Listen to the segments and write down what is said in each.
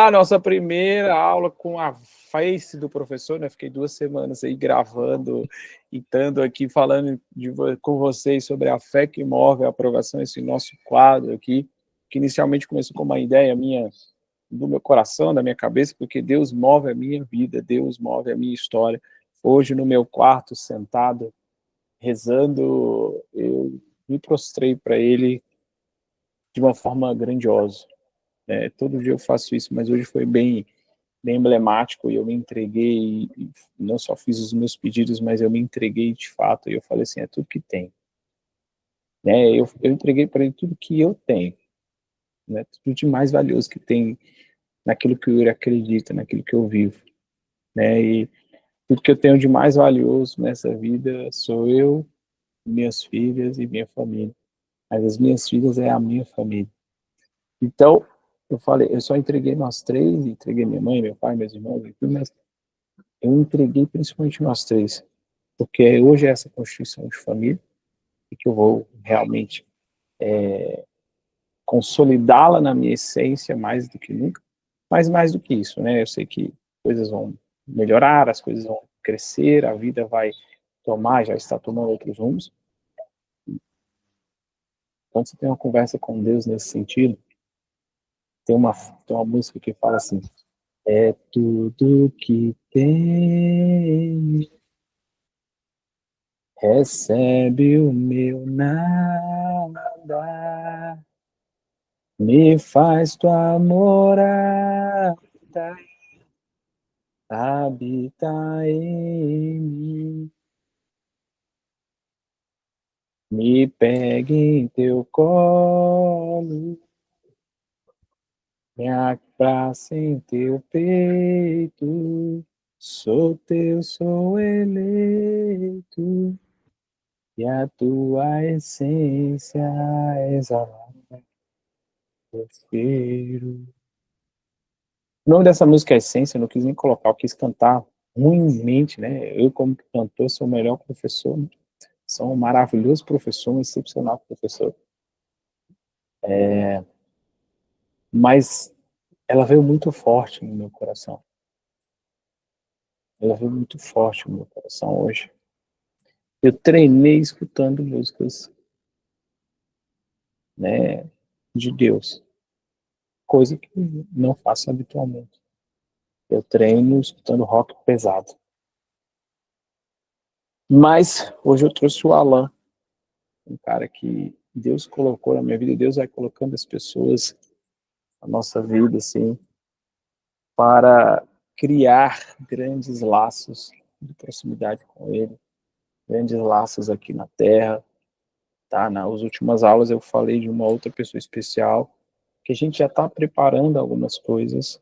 A nossa primeira aula com a face do professor, né? Fiquei 2 semanas aí gravando e estando aqui falando com vocês sobre a fé que move a aprovação, esse nosso quadro aqui, que inicialmente começou com uma ideia minha, do meu coração, da minha cabeça, porque Deus move a minha vida, Deus move a minha história. Hoje, no meu quarto, sentado, rezando, eu me prostrei para Ele de uma forma grandiosa. Todo dia eu faço isso, mas hoje foi bem emblemático, e eu me entreguei, e não só fiz os meus pedidos, mas eu me entreguei de fato, e eu falei assim, é tudo que tem. Eu entreguei para ele tudo que eu tenho, né? Tudo de mais valioso que tem naquilo que eu acredito, naquilo que eu vivo. E tudo que eu tenho de mais valioso nessa vida sou eu, minhas filhas e minha família. Mas as minhas filhas é a minha família. Então, eu falei, eu só entreguei nós três, entreguei minha mãe, meu pai, meus irmãos, mas eu entreguei principalmente nós três, porque hoje é essa constituição de família, e que eu vou realmente consolidá-la na minha essência mais do que nunca, mas mais do que isso, né? Eu sei que coisas vão melhorar, as coisas vão crescer, a vida vai tomar, já está tomando outros rumos. Quando você tem uma conversa com Deus nesse sentido, tem uma música que fala assim, é tudo que tem, recebe o meu nada, me faz tua morada, habita em mim, me pegue em teu colo, me abraça em teu peito, sou teu, sou eleito, e a tua essência exala o cheiro. O nome dessa música é Essência, eu não quis nem colocar, eu quis cantar ruimmente, né? Eu, como cantor, sou o melhor professor, né? Sou um maravilhoso professor, um excepcional professor. Mas ela veio muito forte no meu coração. Ela veio muito forte no meu coração hoje. Eu treinei escutando músicas, né, de Deus, coisa que não faço habitualmente. Eu treino escutando rock pesado. Mas hoje eu trouxe o Alan, um cara que Deus colocou na minha vida, Deus vai colocando as pessoas na nossa vida, assim, para criar grandes laços de proximidade com Ele, grandes laços aqui na Terra, tá? Nas últimas aulas eu falei de uma outra pessoa especial, que a gente já está preparando algumas coisas,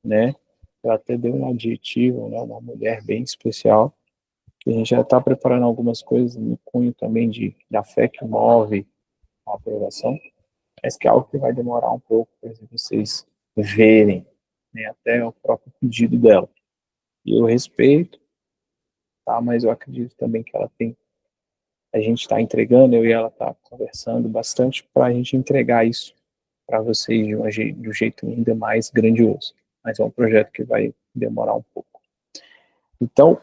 né? Eu até dei um adjetivo, né? Uma mulher bem especial, que a gente já está preparando algumas coisas no cunho também da fé que move a aprovação, mas que é algo que vai demorar um pouco para vocês verem, né? Até o próprio pedido dela. E eu respeito, tá? Mas eu acredito também que ela tem, a gente está entregando, eu e ela está conversando bastante para a gente entregar isso para vocês de um jeito ainda mais grandioso. Mas é um projeto que vai demorar um pouco. Então,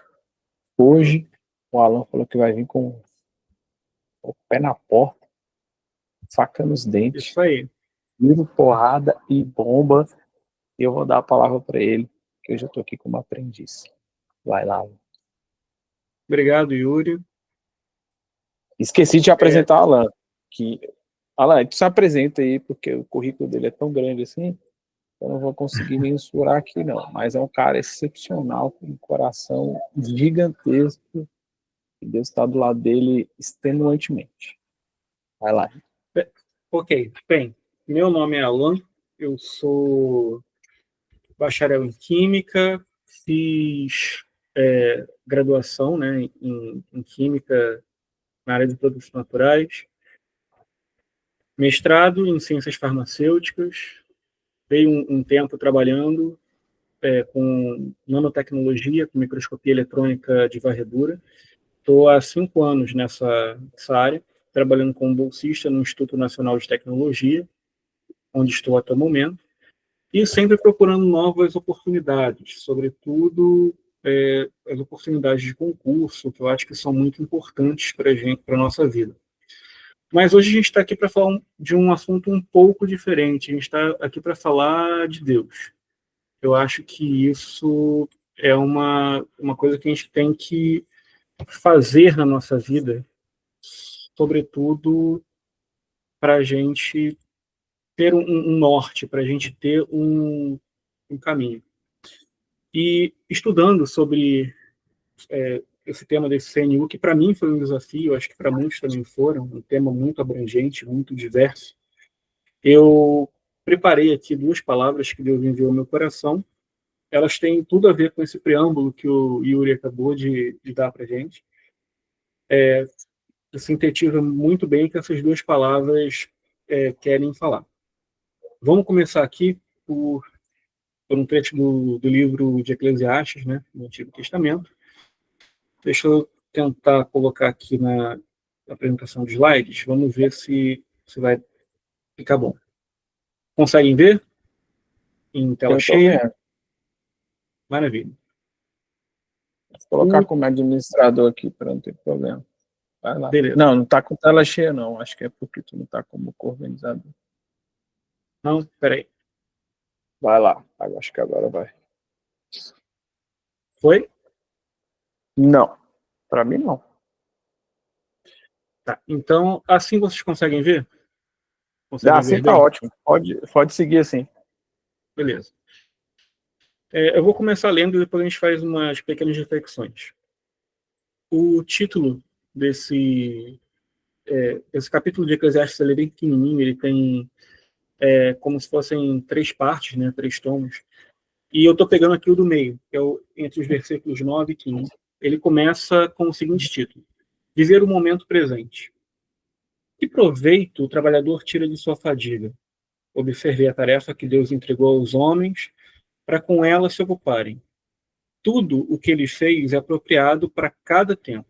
hoje, o Alan falou que vai vir com o pé na porta, faca nos dentes, isso aí, tiro, porrada e bomba, e eu vou dar a palavra para ele, que eu já estou aqui como aprendiz. Vai lá. obrigado, Yuri. Esqueci de apresentar o Alan, que Alan, tu se apresenta aí, porque o currículo dele é tão grande assim, eu não vou conseguir mensurar aqui não, mas é um cara excepcional, com um coração gigantesco, e Deus está do lado dele extenuantemente. Vai lá. Ok, bem, meu nome é Alan, eu sou bacharel em Química, fiz graduação, né, em Química na área de produtos naturais, mestrado em Ciências Farmacêuticas, dei um tempo trabalhando com nanotecnologia, com microscopia eletrônica de varredura. Estou há 5 anos nessa área, trabalhando como bolsista no Instituto Nacional de Tecnologia, onde estou até o momento. e sempre procurando novas oportunidades, sobretudo as oportunidades de concurso, que eu acho que são muito importantes para a gente, para a nossa vida. Mas hoje a gente está aqui para falar de um assunto um pouco diferente. A gente está aqui para falar de Deus. Eu acho que isso é uma coisa que a gente tem que fazer na nossa vida, sobretudo para a gente ter um norte, para a gente ter um caminho. E estudando sobre esse tema desse CNU, que para mim foi um desafio, acho que para muitos também foram, um tema muito abrangente, muito diverso, eu preparei aqui 2 palavras que Deus enviou ao meu coração. Elas têm tudo a ver com esse preâmbulo que o Yuri acabou de dar para a gente. Sintetiza muito bem o que essas 2 palavras querem falar. Vamos começar aqui por um trecho do livro de Eclesiastes, né, no Antigo Testamento. Deixa eu tentar colocar aqui na apresentação de slides. Vamos ver se vai ficar bom. Conseguem ver? Em tela cheia? Vendo. Maravilha. Vou colocar como administrador aqui para não ter problema. Vai lá. Beleza. Não está com tela cheia, não. Acho que é porque tu não está como organizador. Não, peraí. Vai lá. Acho que agora vai. Foi? Não. Para mim, não. Tá. Então, assim vocês conseguem ver? Conseguem Assim ver tá bem? ótimo. Pode seguir assim. Beleza. Eu vou começar lendo e depois a gente faz umas pequenas reflexões. O título desse capítulo de Eclesiastes é bem pequenininho, ele tem como se fossem 3 partes, né, 3 tomos. E eu estou pegando aqui o do meio, que é entre os versículos 9 e 15. Ele começa com o seguinte título: Viver o momento presente. Que proveito o trabalhador tira de sua fadiga? Observe a tarefa que Deus entregou aos homens para com ela se ocuparem. Tudo o que ele fez é apropriado para cada tempo.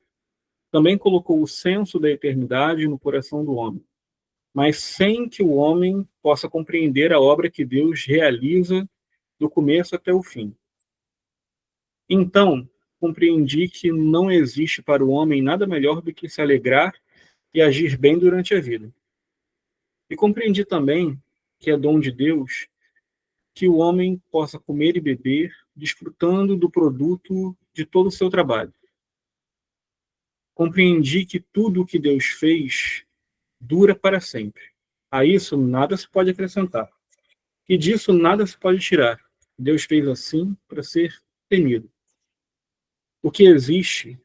Também colocou o senso da eternidade no coração do homem, mas sem que o homem possa compreender a obra que Deus realiza do começo até o fim. Então, compreendi que não existe para o homem nada melhor do que se alegrar e agir bem durante a vida. E compreendi também que é dom de Deus que o homem possa comer e beber, desfrutando do produto de todo o seu trabalho. Compreendi que tudo o que Deus fez dura para sempre. A isso nada se pode acrescentar. E disso nada se pode tirar. Deus fez assim para ser temido. O que existe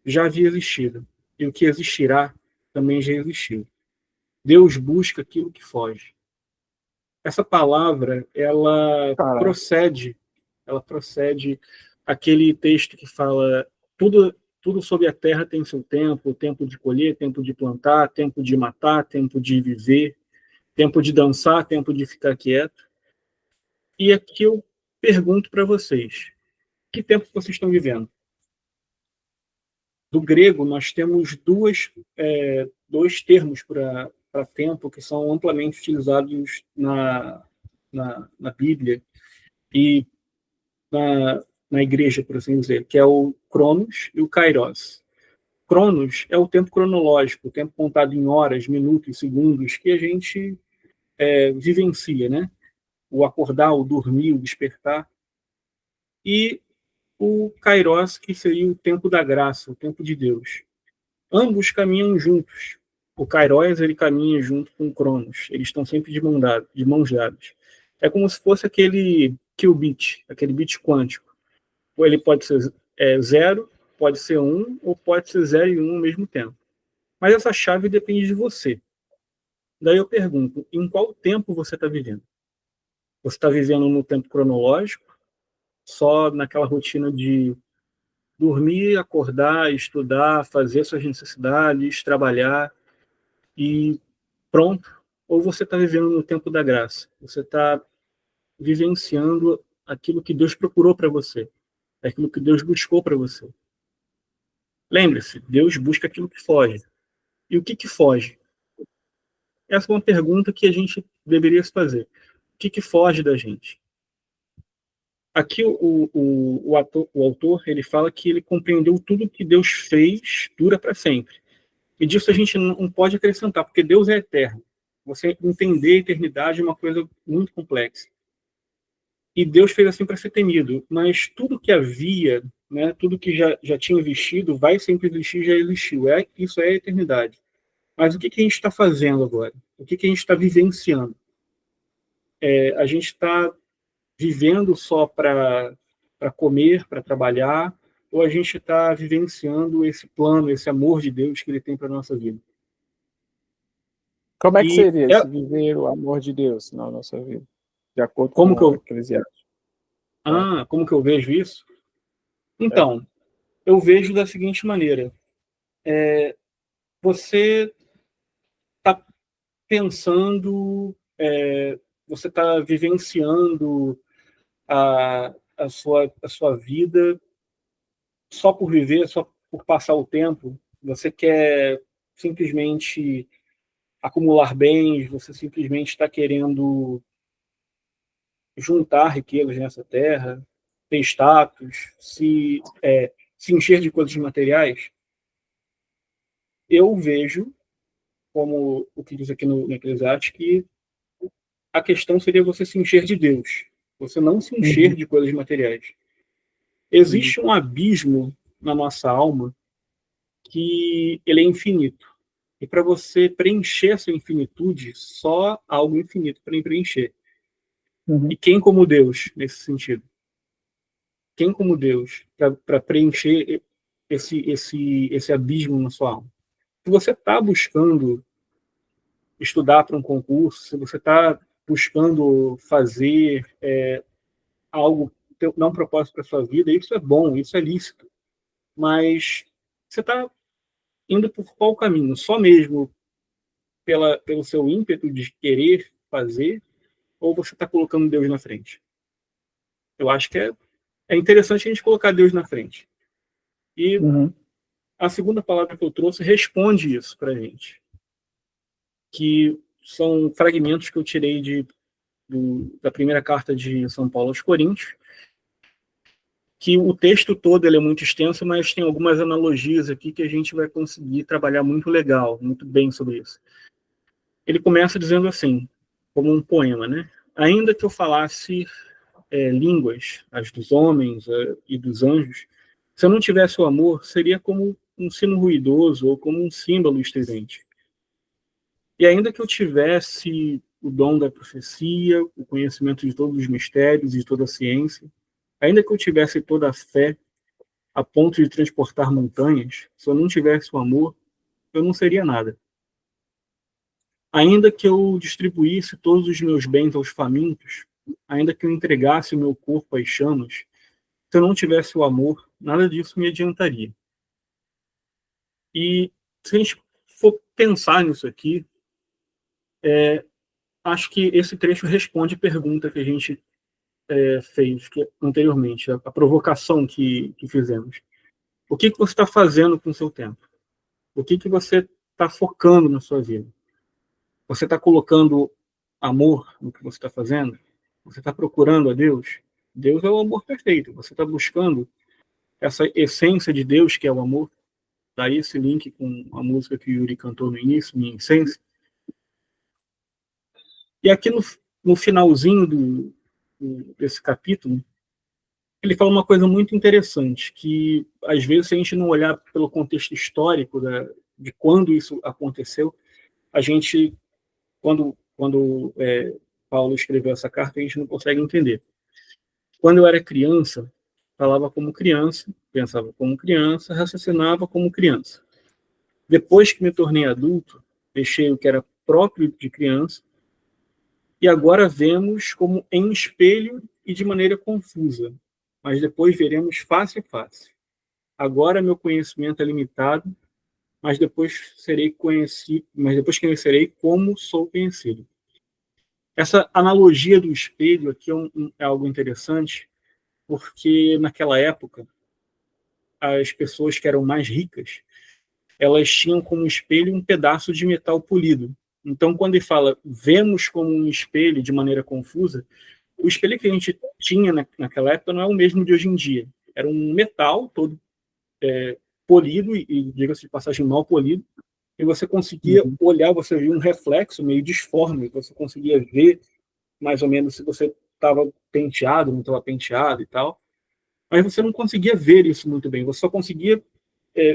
já havia existido, e o que existirá também já existiu. Deus busca aquilo que foge. Essa palavra, ela procede aquele texto que fala tudo sobre a terra tem seu tempo de colher, tempo de plantar, tempo de matar, tempo de viver, tempo de dançar, tempo de ficar quieto. E aqui eu pergunto para vocês, que tempo vocês estão vivendo? Do grego, nós temos dois termos para tempo que são amplamente utilizados na Bíblia e na igreja, por assim dizer, que é o Cronos e o Kairos. Cronos é o tempo cronológico, o tempo contado em horas, minutos, segundos, que a gente vivencia, né? O acordar, o dormir, o despertar. E o Kairos, que seria o tempo da graça, o tempo de Deus. Ambos caminham juntos. O Kairos, ele caminha junto com o Cronos. Eles estão sempre de mãos dadas. É como se fosse aquele qubit, aquele bit quântico. Ou ele pode ser 0, pode ser 1, ou pode ser 0 e 1 ao mesmo tempo. Mas essa chave depende de você. Daí eu pergunto, em qual tempo você está vivendo? Você está vivendo no tempo cronológico, só naquela rotina de dormir, acordar, estudar, fazer suas necessidades, trabalhar e pronto? Ou você está vivendo no tempo da graça? Você está vivenciando aquilo que Deus procurou para você, aquilo que Deus buscou para você. Lembre-se, Deus busca aquilo que foge. E o que foge? Essa é uma pergunta que a gente deveria se fazer. que foge da gente? Aqui o autor ele fala que ele compreendeu tudo que Deus fez dura para sempre. E disso a gente não pode acrescentar, porque Deus é eterno. Você entender a eternidade é uma coisa muito complexa. E Deus fez assim para ser temido. Mas tudo que havia, né, tudo que já tinha existido, vai sempre existir, já existiu. Isso é a eternidade. Mas o que a gente está fazendo agora? O que a gente está vivenciando? A gente está vivendo só para comer, para trabalhar, ou a gente está vivenciando esse plano, esse amor de Deus que ele tem para a nossa vida? Como é que E seria esse viver o amor de Deus na nossa vida, de acordo como que com o eu, Eclesiastes? como que eu vejo isso? Então, eu vejo da seguinte maneira: você está pensando, você está vivenciando a sua vida só por viver, só por passar o tempo. Você quer simplesmente acumular bens, você simplesmente está querendo juntar riquezas nessa terra, ter status, se encher de coisas materiais. Eu vejo, como o que diz aqui no Eclesiastes, que a questão seria você se encher de Deus, você não se encher de coisas materiais. Existe um abismo na nossa alma que ele é infinito. E para você preencher essa infinitude, só algo infinito para preencher. E quem como Deus, nesse sentido? Quem como Deus, para preencher esse abismo na sua alma? Se você está buscando estudar para um concurso, se você está buscando fazer algo, dar um propósito para sua vida, isso é bom, isso é lícito. Mas você está indo por qual caminho? Só mesmo pelo seu ímpeto de querer fazer, ou você está colocando Deus na frente? Eu acho que é interessante a gente colocar Deus na frente. E a segunda palavra que eu trouxe responde isso para a gente, que são fragmentos que eu tirei da primeira carta de São Paulo aos Coríntios, que o texto todo ele é muito extenso, mas tem algumas analogias aqui que a gente vai conseguir trabalhar muito legal, muito bem sobre isso. Ele começa dizendo assim, como um poema, né? Ainda que eu falasse línguas, as dos homens e dos anjos, se eu não tivesse o amor, seria como um sino ruidoso ou como um símbolo estridente. E ainda que eu tivesse o dom da profecia, o conhecimento de todos os mistérios e de toda a ciência, ainda que eu tivesse toda a fé a ponto de transportar montanhas, se eu não tivesse o amor, eu não seria nada. Ainda que eu distribuísse todos os meus bens aos famintos, ainda que eu entregasse o meu corpo às chamas, se eu não tivesse o amor, nada disso me adiantaria. E se a gente for pensar nisso aqui, acho que esse trecho responde a pergunta que a gente fez anteriormente, a provocação que fizemos. O que você está fazendo com o seu tempo? O que você está focando na sua vida? Você está colocando amor no que você está fazendo? Você está procurando a Deus? Deus é o amor perfeito. Você está buscando essa essência de Deus, que é o amor? Daí esse link com a música que o Yuri cantou no início, Minha Essência. E aqui no finalzinho desse capítulo, ele fala uma coisa muito interessante, que às vezes, se a gente não olhar pelo contexto histórico de quando isso aconteceu, a gente, quando Paulo escreveu essa carta, a gente não consegue entender. Quando eu era criança, falava como criança, pensava como criança, raciocinava como criança. Depois que me tornei adulto, deixei o que era próprio de criança, e agora vemos como em espelho e de maneira confusa, mas depois veremos face a face. Agora meu conhecimento é limitado, mas depois conhecerei como sou conhecido. Essa analogia do espelho aqui é algo interessante, porque naquela época as pessoas que eram mais ricas, elas tinham como espelho um pedaço de metal polido. Então, quando ele fala vemos como um espelho de maneira confusa, o espelho que a gente tinha naquela época não é o mesmo de hoje em dia. Era um metal todo polido, e diga-se de passagem, mal polido, e você conseguia olhar, você via um reflexo meio disforme, você conseguia ver mais ou menos se você estava penteado, não estava penteado e tal, mas você não conseguia ver isso muito bem, você só conseguia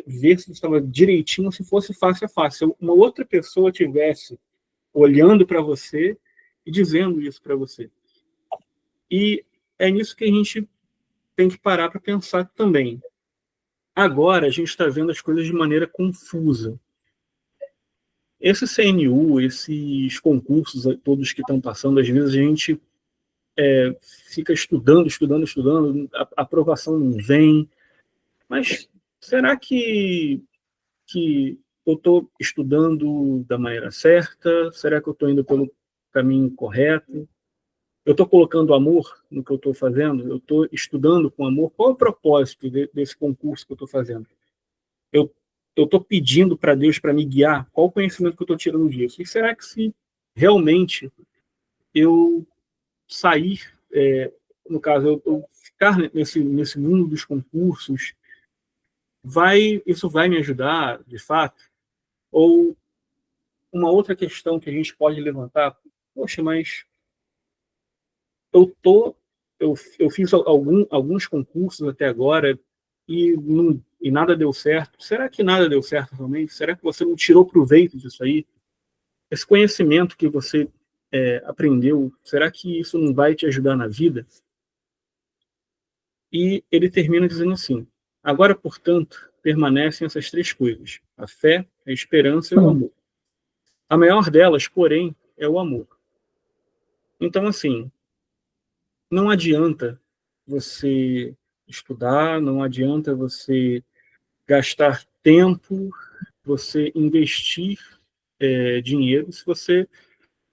ver se estava direitinho se fosse face a face. Se uma outra pessoa tivesse olhando para você e dizendo isso para você. E é nisso que a gente tem que parar para pensar também. Agora a gente está vendo as coisas de maneira confusa. Esse CNU, esses concursos todos que estão passando, às vezes a gente fica estudando, a aprovação não vem, mas será que eu estou estudando da maneira certa? Será que eu estou indo pelo caminho correto? Eu estou colocando amor no que eu estou fazendo? Eu estou estudando com amor? Qual é o propósito desse concurso que eu estou fazendo? Eu estou pedindo para Deus para me guiar? Qual o conhecimento que eu estou tirando disso? E será que se realmente eu sair, no caso, eu ficar nesse mundo dos concursos, isso vai me ajudar, de fato? Ou uma outra questão que a gente pode levantar, poxa, mas eu tô, eu fiz alguns concursos até agora e nada deu certo. Será que nada deu certo realmente? Será que você não tirou proveito disso aí? Esse conhecimento que você aprendeu, será que isso não vai te ajudar na vida? E ele termina dizendo assim: agora, portanto, permanecem essas três coisas: a fé, a esperança e o amor. A maior delas, porém, é o amor. Então, assim, não adianta você estudar, não adianta você gastar tempo, você investir dinheiro, se você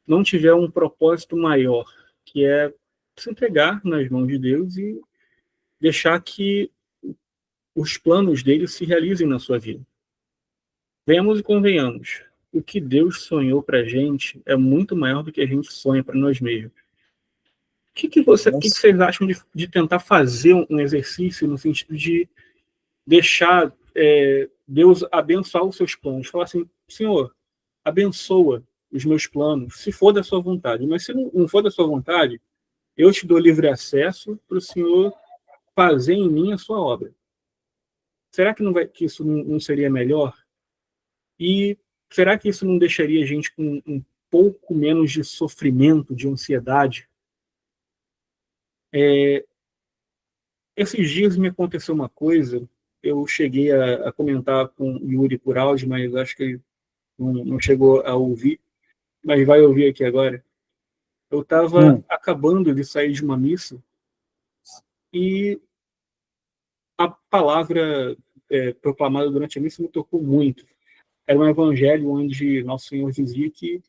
não tiver um propósito maior, que é se entregar nas mãos de Deus e deixar que os planos dele se realizem na sua vida. Venhamos e convenhamos, o que Deus sonhou para a gente é muito maior do que a gente sonha para nós mesmos. O que vocês acham de tentar fazer um exercício no sentido de deixar Deus abençoar os seus planos? Falar assim: Senhor, abençoa os meus planos, se for da sua vontade. Mas se não for da sua vontade, eu te dou livre acesso para o Senhor fazer em mim a sua obra. Será que isso não seria melhor? E será que isso não deixaria a gente com um pouco menos de sofrimento, de ansiedade? Esses dias me aconteceu uma coisa, eu cheguei a comentar com o Yuri por áudio, mas acho que ele não chegou a ouvir, mas vai ouvir aqui agora. Eu estava acabando de sair de uma missa e a palavra proclamada durante a missa me tocou muito. Era um evangelho onde Nosso Senhor dizia que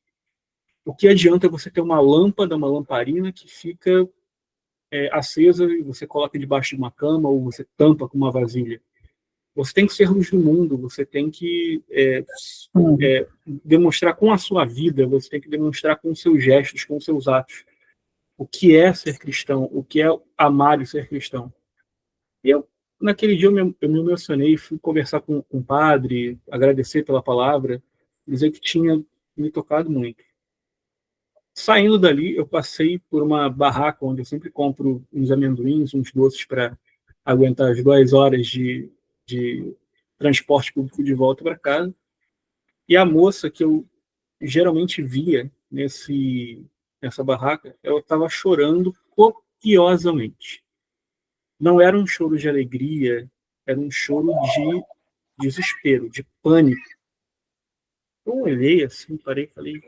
o que adianta você ter uma lâmpada, uma lamparina que fica acesa e você coloca debaixo de uma cama ou você tampa com uma vasilha. Você tem que ser luz do mundo, você tem que demonstrar com a sua vida, você tem que demonstrar com os seus gestos, com os seus atos, o que é ser cristão, o que é amar e ser cristão. E naquele dia, eu me emocionei, fui conversar com o padre, agradecer pela palavra, dizer que tinha me tocado muito. Saindo dali, eu passei por uma barraca onde eu sempre compro uns amendoins, uns doces para aguentar as 2 horas de transporte público de volta para casa. E a moça que eu geralmente via nessa barraca, ela estava chorando copiosamente. Não era um choro de alegria, era um choro de desespero, de pânico. Eu olhei assim, parei e falei: o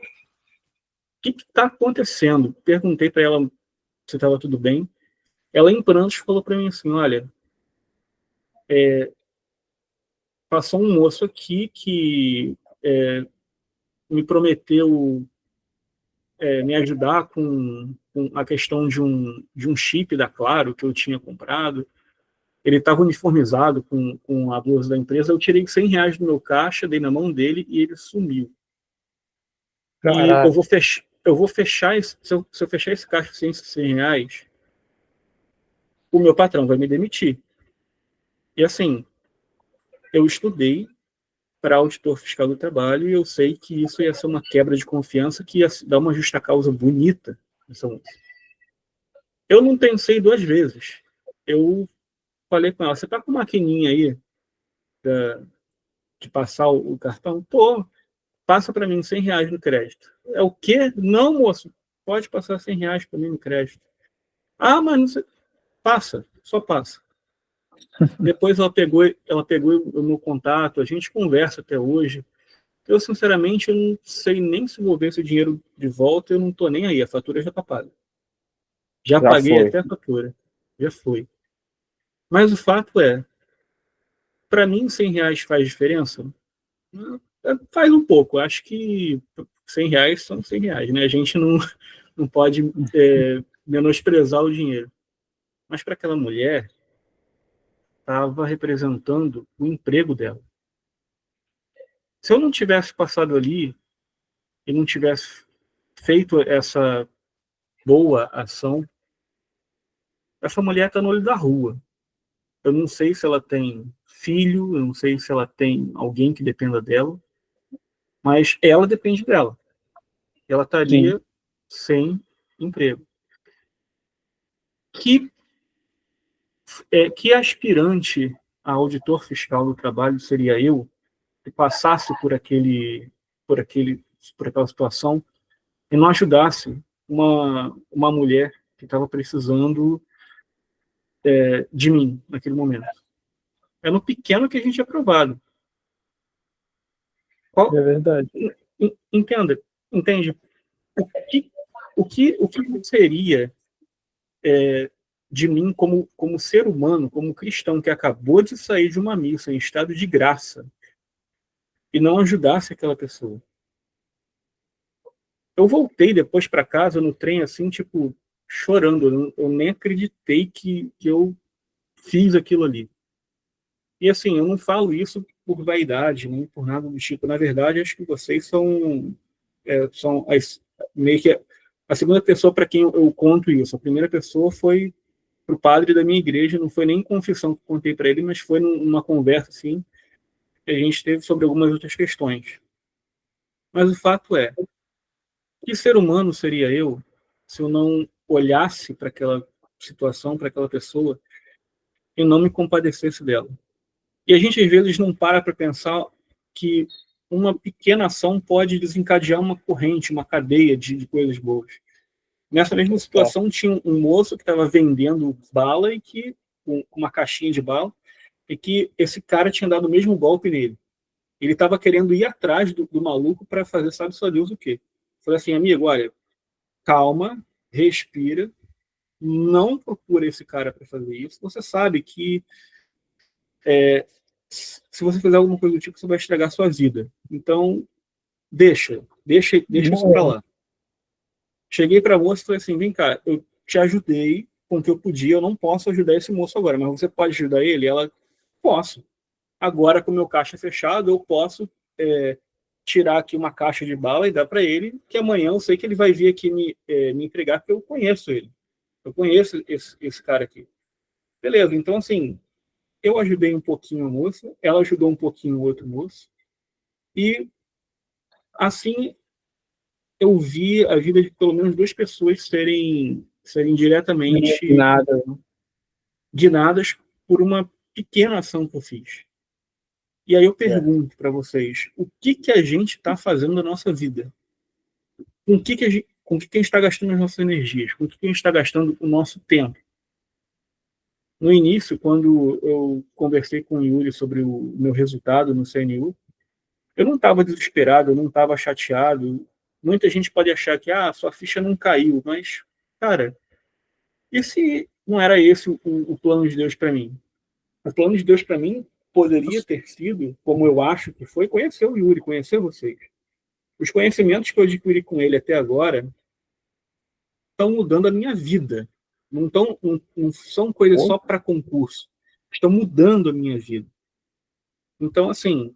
que está acontecendo? Perguntei para ela se estava tudo bem. Ela, em prantos, falou para mim assim: olha, passou um moço aqui que me prometeu me ajudar com a questão de um chip da Claro que eu tinha comprado. Ele estava uniformizado com a blusa da empresa. Eu tirei R$ 100 do meu caixa, dei na mão dele e ele sumiu. E eu vou fechar se eu fechar esse caixa de R$ 100 o meu patrão vai me demitir. E assim, eu estudei para auditor fiscal do trabalho e eu sei que isso ia ser uma quebra de confiança que ia dar uma justa causa bonita nessa moça. Eu não pensei duas vezes. Eu falei com ela, você tá com uma maquininha aí de passar o cartão? Tô. Passa para mim R$ 100 no crédito. É o quê? Não, moço. Pode passar R$ 100 para mim no crédito. Ah, mas não sei. Passa. Só passa. Depois ela pegou o meu contato. A gente conversa até hoje. Eu, sinceramente, eu não sei nem se vou ver esse dinheiro de volta. Eu não tô nem aí. A fatura já tá paga. Já paguei foi. até a fatura. Já foi. Mas o fato é, para mim, R$ 100 faz diferença? Faz um pouco. Acho que R$ 100 são R$ 100, né? A gente não pode menosprezar o dinheiro. Mas para aquela mulher, estava representando o emprego dela. Se eu não tivesse passado ali e não tivesse feito essa boa ação, essa mulher está no olho da rua. Eu não sei se ela tem filho, eu não sei se ela tem alguém que dependa dela, mas ela depende dela. Ela estaria sem emprego. Que aspirante a auditor fiscal do trabalho seria eu que passasse por aquela situação e não ajudasse uma mulher que estava precisando de mim naquele momento? É no pequeno que a gente é aprovado. É verdade. Entende? O que seria de mim como ser humano, como cristão que acabou de sair de uma missa em estado de graça e não ajudasse aquela pessoa? Eu voltei depois para casa no trem assim, tipo, chorando. Eu nem acreditei que eu fiz aquilo ali. E assim, eu não falo isso por vaidade, nem por nada do tipo. Na verdade, acho que vocês são meio que a segunda pessoa para quem eu conto isso. A primeira pessoa foi para o padre da minha igreja, não foi nem confissão que eu contei para ele, mas foi numa conversa assim que a gente teve sobre algumas outras questões. Mas o fato é, que ser humano seria eu se eu não olhasse para aquela situação, para aquela pessoa e não me compadecesse dela? E a gente às vezes não para pensar que uma pequena ação pode desencadear uma corrente, uma cadeia de coisas boas. Nessa mesma situação, tinha um moço que estava vendendo bala e que com uma caixinha de bala e que esse cara tinha dado o mesmo golpe nele. Ele estava querendo ir atrás do maluco para fazer sabe só Deus o quê. Falei assim, amigo, olha, calma, respira, não procura esse cara para fazer isso. Você sabe que se você fizer alguma coisa do tipo, você vai estragar a sua vida. Então, deixa isso para lá. Cheguei para a moça e falei assim, vem cá, eu te ajudei com o que eu podia, eu não posso ajudar esse moço agora, mas você pode ajudar ele? Ela, posso. Agora, com o meu caixa fechado, eu posso tirar aqui uma caixa de bala e dar para ele, que amanhã eu sei que ele vai vir aqui me entregar, porque eu conheço ele. Eu conheço esse cara aqui. Beleza, então assim, eu ajudei um pouquinho a moça, ela ajudou um pouquinho o outro moço, e assim eu vi a vida de pelo menos duas pessoas serem diretamente dinadas por uma pequena ação que eu fiz. E aí eu pergunto para vocês, o que a gente está fazendo na nossa vida? Com que a gente está gastando as nossas energias? Com que a gente está gastando o nosso tempo? No início, quando eu conversei com o Yuri sobre o meu resultado no CNU, eu não estava desesperado, eu não estava chateado. Muita gente pode achar que sua ficha não caiu, mas, cara, e se não era esse o plano de Deus para mim? O plano de Deus para mim poderia ter sido, como eu acho que foi, conhecer o Yuri, conhecer vocês. Os conhecimentos que eu adquiri com ele até agora estão mudando a minha vida. Não são coisas só para concurso. Estão mudando a minha vida. Então, assim,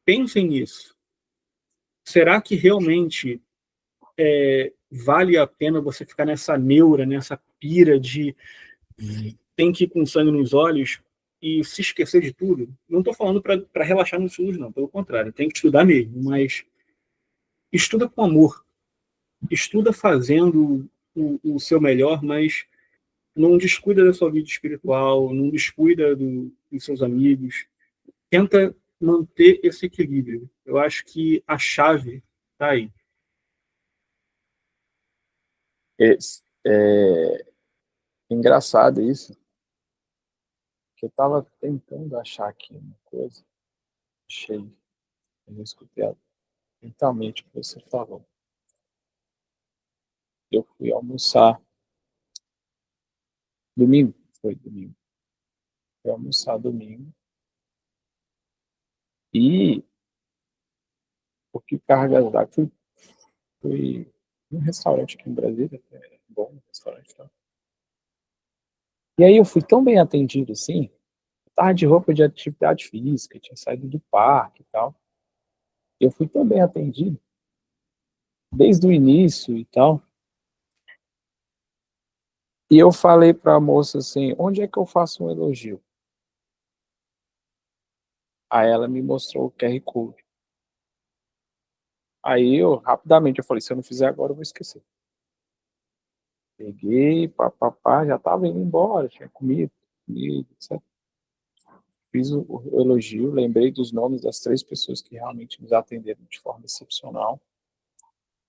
pensem nisso. Será que realmente vale a pena você ficar nessa neura, nessa pira de tem que ir com sangue nos olhos e se esquecer de tudo? Não estou falando para relaxar nos estudos, não. Pelo contrário, tem que estudar mesmo. Mas estuda com amor. Estuda fazendo o seu melhor, mas não descuida da sua vida espiritual, não descuida dos seus amigos. Tenta manter esse equilíbrio. Eu acho que a chave está aí. É engraçado isso, que eu estava tentando achar aqui uma coisa, achei, eu escutei atentamente o que você falou. Eu fui almoçar domingo, foi domingo. Fui almoçar domingo e porque cargas d'água, fui num restaurante aqui em Brasília, é bom restaurante, tá? E aí eu fui tão bem atendido assim, tava de roupa de atividade física, tinha saído do parque e tal. Eu fui tão bem atendido, desde o início e tal. E eu falei para a moça assim, onde é que eu faço um elogio? Aí ela me mostrou o QR Code. Aí eu, rapidamente, eu falei, se eu não fizer agora, eu vou esquecer. Peguei, papapá, já estava indo embora, tinha comido, etc. Fiz o elogio, lembrei dos nomes das 3 pessoas que realmente nos atenderam de forma excepcional.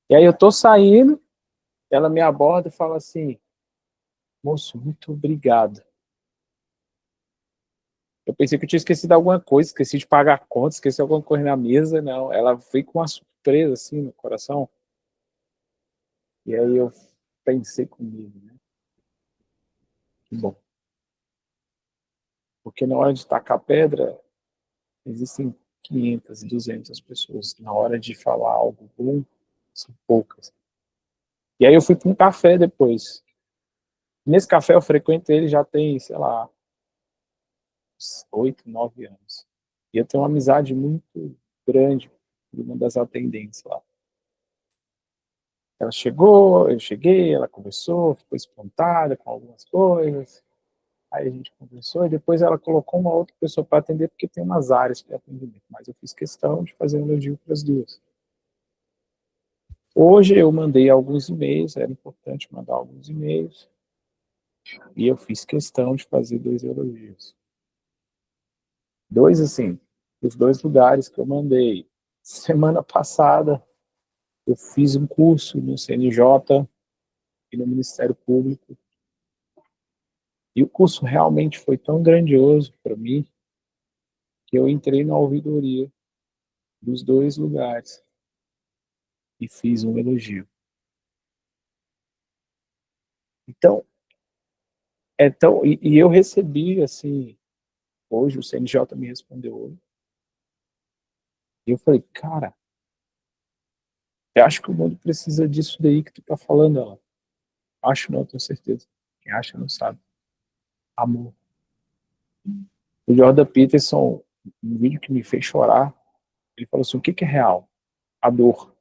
E aí eu tô saindo, ela me aborda e fala assim, moço, muito obrigado. Eu pensei que eu tinha esquecido alguma coisa, esqueci de pagar a conta, esqueci alguma coisa na mesa, não. Ela veio com uma surpresa assim no coração. E aí eu pensei comigo, né? Que bom. Porque na hora de tacar pedra, existem 500, 200 pessoas. Na hora de falar algo bom, são poucas. E aí eu fui para um café depois. Nesse café eu frequento ele já tem, sei lá, 8, 9 anos. E eu tenho uma amizade muito grande com uma das atendentes lá. Ela chegou, eu cheguei, ela conversou, ficou espantada com algumas coisas. Aí a gente conversou e depois ela colocou uma outra pessoa para atender, porque tem umas áreas de atendimento. Mas eu fiz questão de fazer um elogio para as duas. Hoje eu mandei alguns e-mails, era importante mandar alguns e-mails. E eu fiz questão de fazer 2 elogios. 2, assim, dos 2 lugares que eu mandei. Semana passada, eu fiz um curso no CNJ e no Ministério Público. E o curso realmente foi tão grandioso para mim que eu entrei na ouvidoria dos 2 lugares e fiz um elogio. Então, e eu recebi, assim, hoje o CNJ me respondeu hoje, e eu falei, cara, eu acho que o mundo precisa disso daí que tu tá falando, ela. Acho não, tenho certeza. Quem acha não sabe. Amor. O Jordan Peterson, um vídeo que me fez chorar, ele falou assim, o que é real? A dor.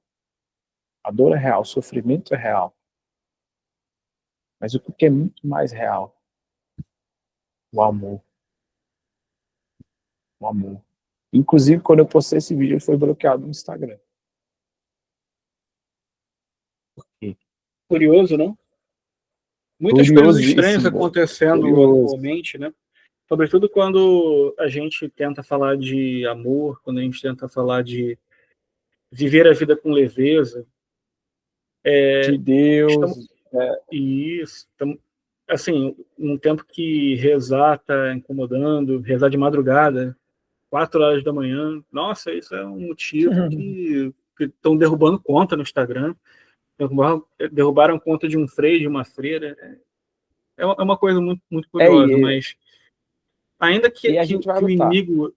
A dor é real, o sofrimento é real. Mas o que é muito mais real? O amor. O amor. Inclusive, quando eu postei esse vídeo, ele foi bloqueado no Instagram. Por quê? Curioso, não? Muitas coisas estranhas Curiosíssimo. acontecendo Curioso. atualmente, né? Sobretudo quando a gente tenta falar de amor, quando a gente tenta falar de viver a vida com leveza. De Estamos, Deus. assim, um tempo que rezar está incomodando, rezar de madrugada, 4 horas da manhã. Nossa, isso é um motivo que estão derrubando conta no Instagram. Derrubaram conta de um freio, de uma freira. É uma coisa muito, muito curiosa, e, mas ainda e a gente vai que o lutar. inimigo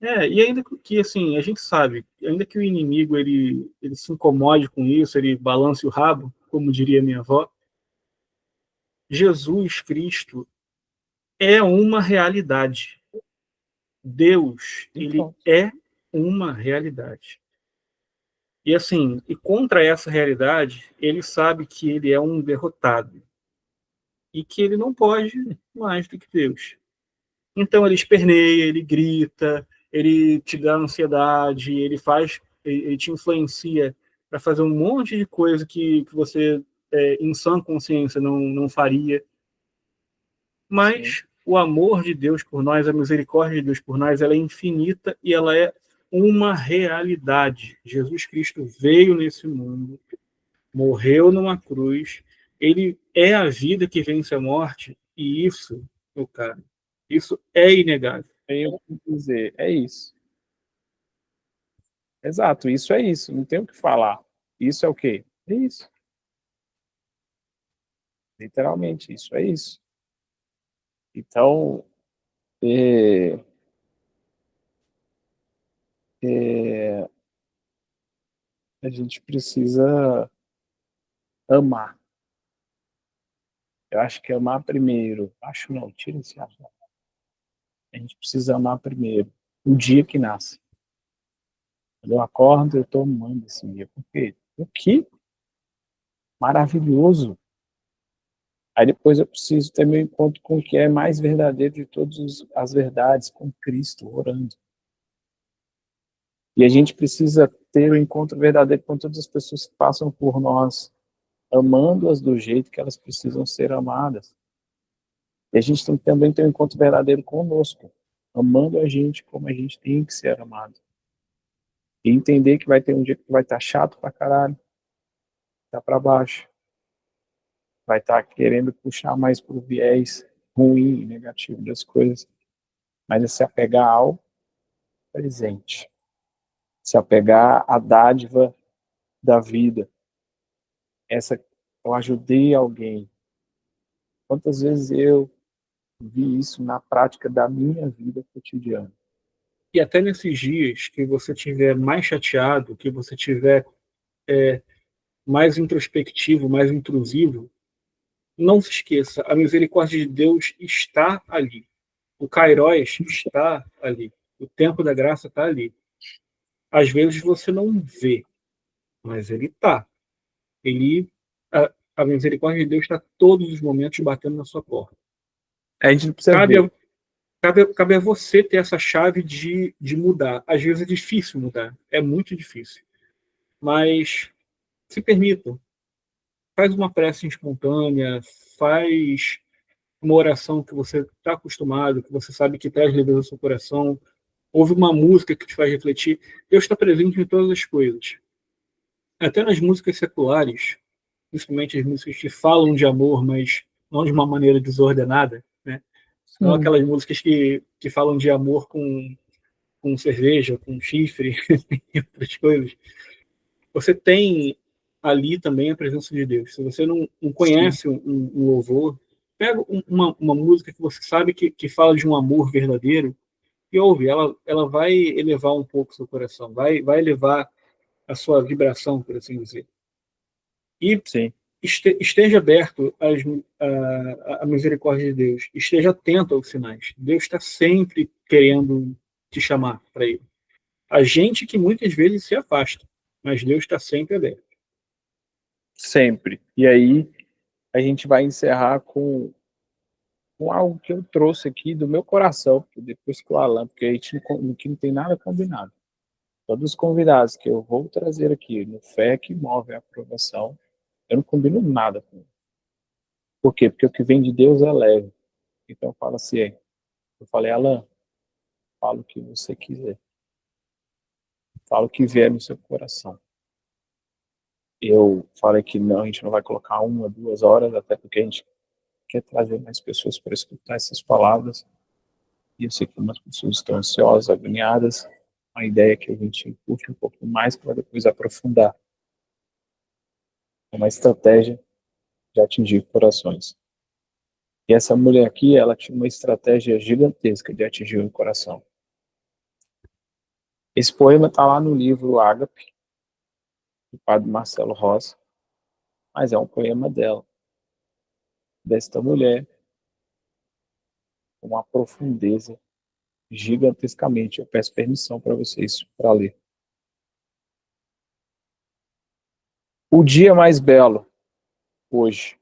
e ainda que assim a gente sabe, ainda que o inimigo ele se incomode com isso, ele balance o rabo, como diria minha avó, Jesus Cristo é uma realidade. Deus, E ele pronto. é uma realidade. E assim, e contra essa realidade, ele sabe que ele é um derrotado e que ele não pode mais do que Deus. Então ele esperneia, ele grita, ele te dá ansiedade, ele te influencia para fazer um monte de coisa que você, em sã consciência, não faria. Sim. Mas o amor de Deus por nós, a misericórdia de Deus por nós, ela é infinita e ela é uma realidade. Jesus Cristo veio nesse mundo, morreu numa cruz, ele é a vida que vence a morte, e isso, meu caro, isso é inegável. Tenho que dizer, é isso. Exato, isso é isso, não tem o que falar. Isso é o quê? É isso. Literalmente, isso é isso. Então, é, é, a gente precisa amar. Eu acho que amar primeiro. Acho não, tira esse acho. A gente precisa amar primeiro. O dia que nasce. Quando eu acordo, eu estou amando esse dia. Por quê? O que maravilhoso. Aí depois eu preciso ter meu encontro com o que é mais verdadeiro de todas as verdades, com Cristo, orando. E a gente precisa ter o encontro verdadeiro com todas as pessoas que passam por nós, amando-as do jeito que elas precisam ser amadas. E a gente tem que também ter um encontro verdadeiro conosco, amando a gente como a gente tem que ser amado. E entender que vai ter um dia que vai estar chato pra caralho, tá pra baixo, vai estar querendo puxar mais pro viés ruim, negativo das coisas, mas é se apegar ao presente, se apegar à dádiva da vida. Eu ajudei alguém. Quantas vezes eu vi isso na prática da minha vida cotidiana? E até nesses dias que você estiver mais chateado, que você estiver mais introspectivo, mais intrusivo, não se esqueça, a misericórdia de Deus está ali. O Kairos está ali. O tempo da graça está ali. Às vezes você não vê, mas ele está. A misericórdia de Deus está todos os momentos batendo na sua porta. A gente não precisa Cabe ver. a, cabe a você ter essa chave de mudar. Às vezes é difícil mudar, é muito difícil. Mas se permita, faz uma prece espontânea, faz uma oração que você está acostumado, que você sabe que traz leveza ao seu coração, ouve uma música que te faz refletir. Deus está presente em todas as coisas. Até nas músicas seculares, principalmente as músicas que falam de amor, mas não de uma maneira desordenada, né? Não Sim, aquelas músicas que falam de amor com cerveja, com chifre e outras coisas. Você tem ali também a presença de Deus. Se você não sim. conhece um louvor, pega uma música que você sabe que fala de um amor verdadeiro e ouve. Ela vai elevar um pouco o seu coração, vai elevar a sua vibração, por assim dizer. E Sim. esteja aberto à misericórdia de Deus. Esteja atento aos sinais. Deus está sempre querendo te chamar para ele. A gente que muitas vezes se afasta, mas Deus está sempre aberto. Sempre. E aí a gente vai encerrar com algo que eu trouxe aqui do meu coração, depois que o Alan, porque a gente não tem nada combinado. Todos os convidados que eu vou trazer aqui no Fé que Move a Aprovação, eu não combino nada com ele. Por quê? Porque o que vem de Deus é leve. Então fala assim, eu falei, Alan, fala o que você quiser. Fala o que vier no seu coração. Eu falei que não, a gente não vai colocar 1, 2 horas, até porque a gente quer trazer mais pessoas para escutar essas palavras. E eu sei que algumas pessoas estão ansiosas, agoniadas. A ideia é que a gente curte um pouco mais para depois aprofundar. É uma estratégia de atingir corações. E essa mulher aqui, ela tinha uma estratégia gigantesca de atingir o coração. Esse poema está lá no livro Ágape, do padre Marcelo Rossi, mas é um poema dela, desta mulher, com uma profundeza gigantescamente. Eu peço permissão para vocês para ler. O dia mais belo, hoje.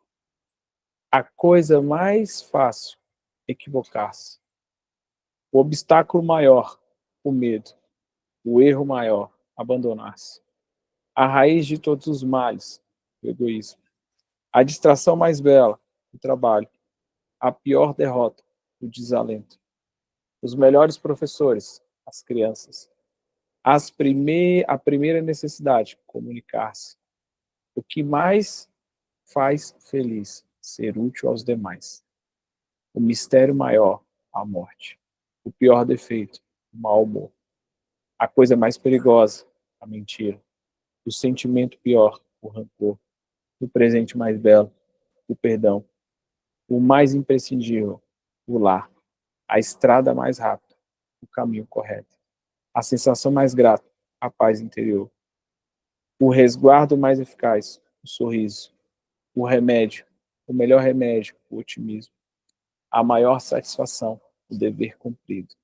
A coisa mais fácil, equivocar-se. O obstáculo maior, o medo. O erro maior, abandonar-se. A raiz de todos os males, o egoísmo. A distração mais bela, o trabalho. A pior derrota, o desalento. Os melhores professores, as crianças. A primeira necessidade, comunicar-se. O que mais faz feliz, ser útil aos demais. O mistério maior, a morte. O pior defeito, o mau humor. A coisa mais perigosa, a mentira. O sentimento pior, o rancor. O presente mais belo, o perdão. O mais imprescindível, o lar. A estrada mais rápida, o caminho correto. A sensação mais grata, a paz interior. O resguardo mais eficaz, o sorriso. O remédio, o melhor remédio, o otimismo. A maior satisfação, o dever cumprido.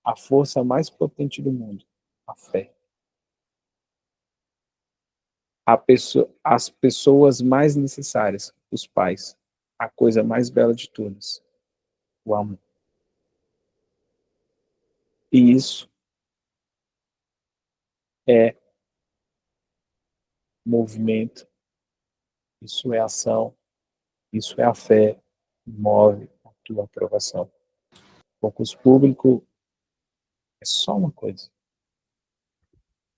A força mais potente do mundo, a fé. As pessoas mais necessárias, os pais. A coisa mais bela de todas, o amor. E isso é movimento, isso é ação, isso é a fé que move a tua aprovação. Concurso público é só uma coisa.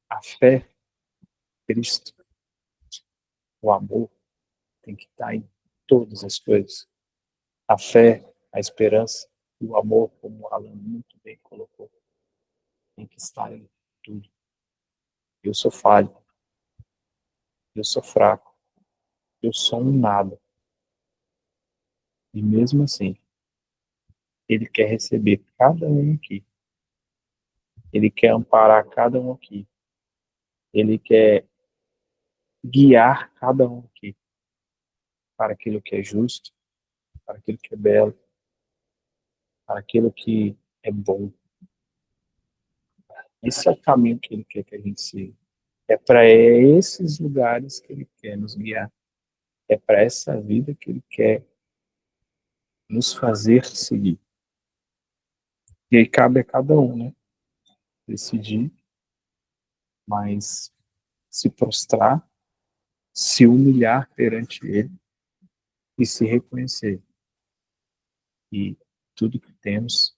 A fé, Cristo, o amor tem que estar em todas as coisas. A fé, a esperança e o amor, como o Alan muito bem colocou, tem que estar em tudo. Eu sou falho, eu sou fraco, eu sou um nada. E mesmo assim, ele quer receber cada um aqui. Ele quer amparar cada um aqui. Ele quer guiar cada um aqui para aquilo que é justo, para aquilo que é belo, para aquilo que é bom. Esse é o caminho que ele quer que a gente siga. É para esses lugares que ele quer nos guiar. É para essa vida que ele quer nos fazer seguir. E aí cabe a cada um, né? Decidir, mas se prostrar, se humilhar perante ele e se reconhecer. E tudo que temos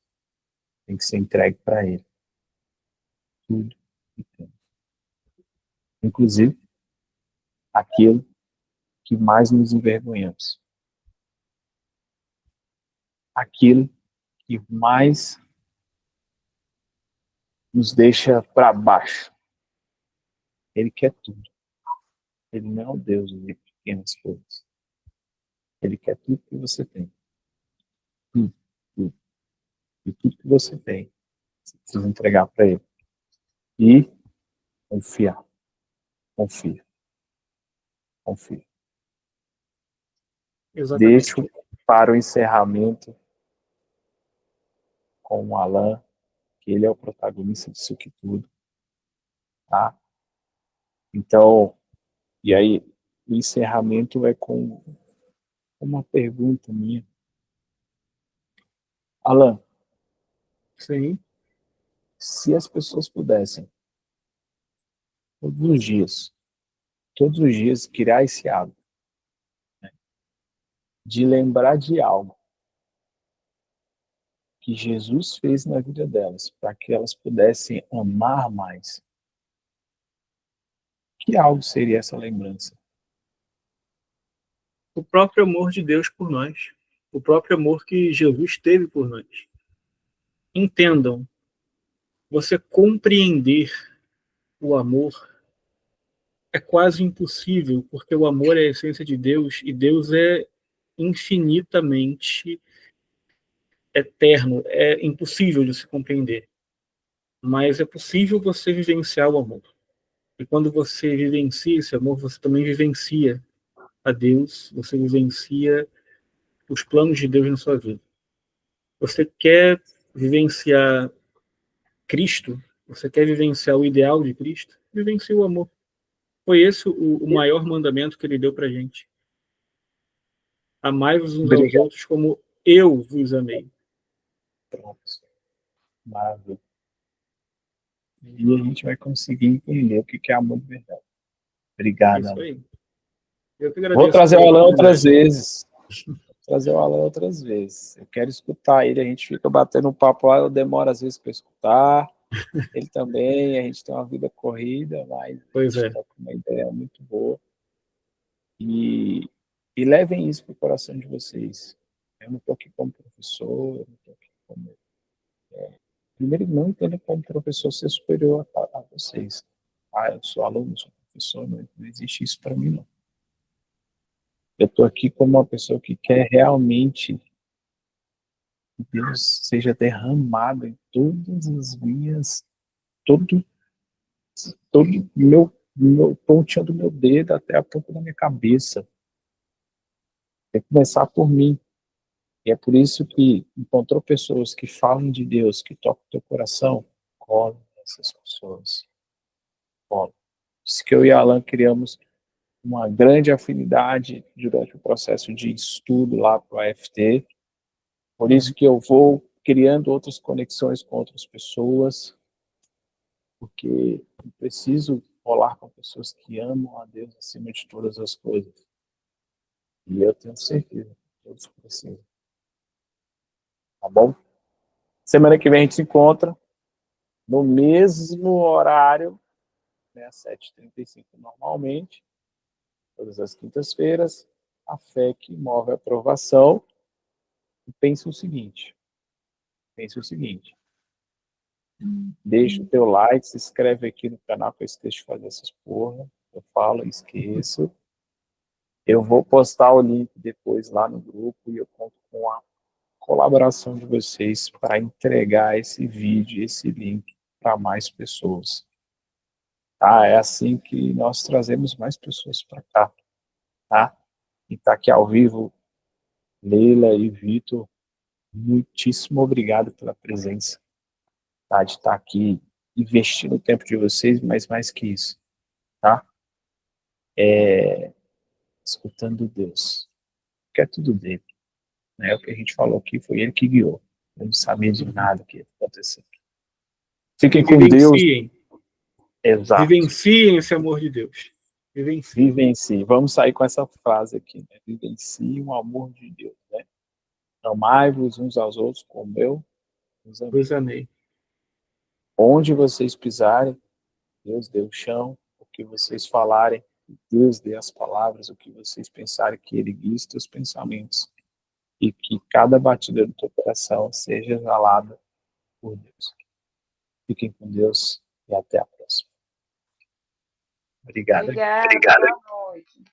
tem que ser entregue para ele. Tudo que temos. Inclusive, aquilo que mais nos envergonhamos. Aquilo que mais nos deixa para baixo. Ele quer tudo. Ele não é o Deus de pequenas coisas. Ele quer tudo que você tem. Tudo, tudo. E tudo que você tem, você precisa entregar para ele. E confiar. Confia. Confia. Exatamente. Deixo para o encerramento com o Alan, que ele é o protagonista disso aqui tudo. Tá? Então, e aí, o encerramento é com uma pergunta minha. Alan, Sim. se as pessoas pudessem, todos os dias, criar esse hábito, né, de lembrar de algo que Jesus fez na vida delas, para que elas pudessem amar mais, que algo seria essa lembrança? O próprio amor de Deus por nós. O próprio amor que Jesus teve por nós. Entendam, você compreender o amor é quase impossível, porque o amor é a essência de Deus e Deus é infinitamente eterno, é impossível de se compreender. Mas é possível você vivenciar o amor. E quando você vivencia esse amor, você também vivencia a Deus, você vivencia os planos de Deus na sua vida. Você quer vivenciar Cristo? Você quer vivenciar o ideal de Cristo? Vivencie o amor. Foi esse o maior mandamento que ele deu para a gente. Amai-vos uns aos Obrigado. outros como eu vos amei. Pronto. Maravilha. E a gente vai conseguir entender o que é amor de verdade. Obrigado, Isso Alan. aí. Eu que Vou agradeço trazer pela o Alan outras oportunidade. vezes. Trazer o Alan outras vezes. Eu quero escutar ele, a gente fica batendo um papo lá, demora às vezes para escutar. Ele também, a gente tem uma vida corrida, mas a Pois gente é. está com uma ideia muito boa. E levem isso para o coração de vocês. Eu não estou aqui como professor, eu não estou aqui como... Primeiro, não entendo como professor ser superior a vocês. Ah, eu sou aluno, eu sou professor, não existe isso para mim, não. Eu estou aqui como uma pessoa que quer realmente que Deus seja derramado em todas as minhas, todo meu pontinho do meu dedo até a ponta da minha cabeça. Tem que começar por mim. E é por isso que encontrou pessoas que falam de Deus, que tocam o teu coração, cola essas pessoas. Cola. Isso que eu e Alan criamos uma grande afinidade durante o processo de estudo lá para o AFT. Por isso que eu vou criando outras conexões com outras pessoas, porque eu preciso rolar com pessoas que amam a Deus acima de todas as coisas. E eu tenho certeza que todos precisam. Tá bom? Semana que vem a gente se encontra no mesmo horário, né, às 7h35 normalmente, todas as quintas-feiras, a fé que move a aprovação. E pense o seguinte, deixa o teu like, se inscreve aqui no canal que eu esqueço de fazer essas porra, eu falo, esqueço. Eu vou postar o link depois lá no grupo e eu conto com a colaboração de vocês para entregar esse vídeo, esse link para mais pessoas. Tá? É assim que nós trazemos mais pessoas para cá. Tá? E está aqui ao vivo, Leila e Vitor, muitíssimo obrigado pela presença. Tá? De estar aqui investindo o tempo de vocês, mas mais que isso. Tá? Escutando Deus. Que é tudo dele. Né? O que a gente falou aqui foi ele que guiou. Eu não sabia de nada que ia acontecer. Fiquem com Deus. Vivenciem. Exato. Vivenciem esse amor de Deus. Vivenciem. Vivenciem. Vamos sair com essa frase aqui. Né? Vivenciem o amor de Deus. Né? Amai-vos uns aos outros como eu os amei. Vos amei. Onde vocês pisarem, Deus dê o chão. O que vocês falarem, Deus dê as palavras. O que vocês pensarem, que Ele guie os teus pensamentos. E que cada batida do teu coração seja exalada por Deus. Fiquem com Deus e até a próxima. Obrigado. Obrigada. Boa noite.